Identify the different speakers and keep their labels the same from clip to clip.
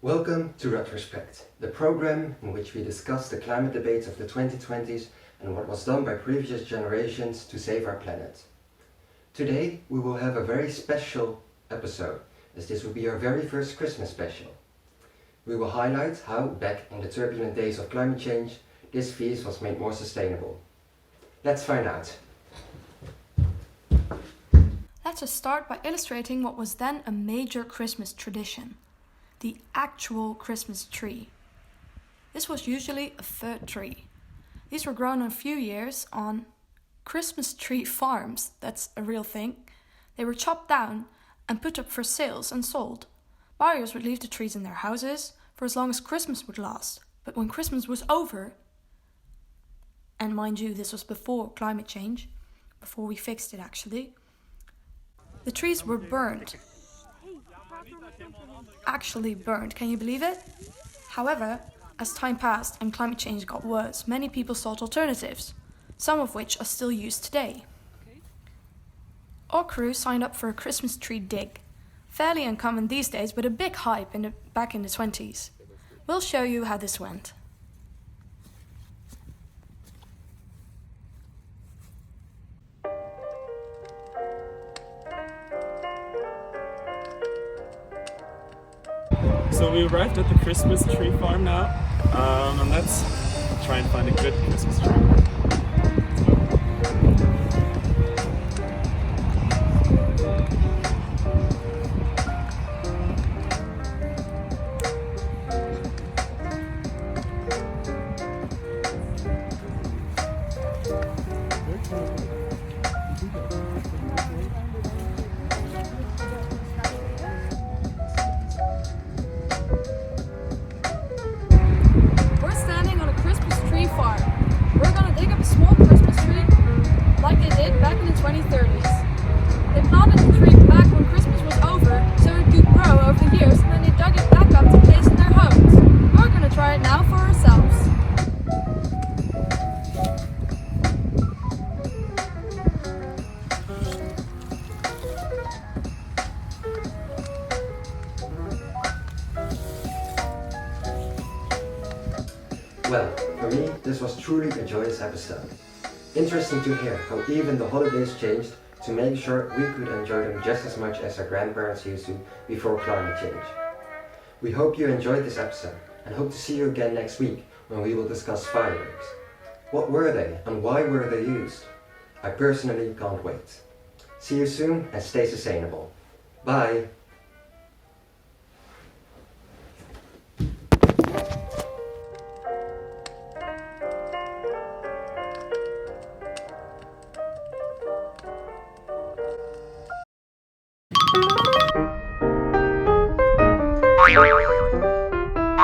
Speaker 1: Welcome to Retrospect, the program in which we discuss the climate debates of the 2020s and what was done by previous generations to save our planet. Today we will have a very special episode, as this will be our very first Christmas special. We will highlight how, back in the turbulent days of climate change, this feast was made more sustainable. Let's find out.
Speaker 2: Let us start by illustrating what was then a major Christmas tradition. The actual Christmas tree. This was usually a third tree. These were grown in a few years on Christmas tree farms, that's a real thing. They were chopped down and put up for sales and sold. Buyers would leave the trees in their houses for as long as Christmas would last. But when Christmas was over, and mind you, this was before climate change, before we fixed it actually, the trees were burned. Actually burned, can you believe it? However, as time passed and climate change got worse, many people sought alternatives, some of which are still used today. Our crew signed up for a Christmas tree dig, fairly uncommon these days but a big hype back in the 20s. We'll show you how this went.
Speaker 3: So we arrived at the Christmas tree farm now, and let's try and find a good Christmas tree.
Speaker 2: Like they did back in the 2030s. They planted the tree back when Christmas was over so it could grow over the years, and then they dug it back up to place in their homes. We're going to try it now for ourselves.
Speaker 1: Well, for me, this was truly a joyous episode. Interesting to hear how even the holidays changed to make sure we could enjoy them just as much as our grandparents used to before climate change. We hope you enjoyed this episode and hope to see you again next week when we will discuss fireworks. What were they and why were they used? I personally can't wait. See you soon and stay sustainable. Bye!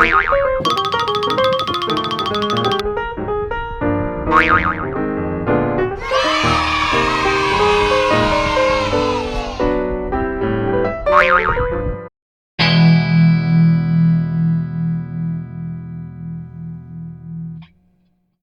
Speaker 4: Bye.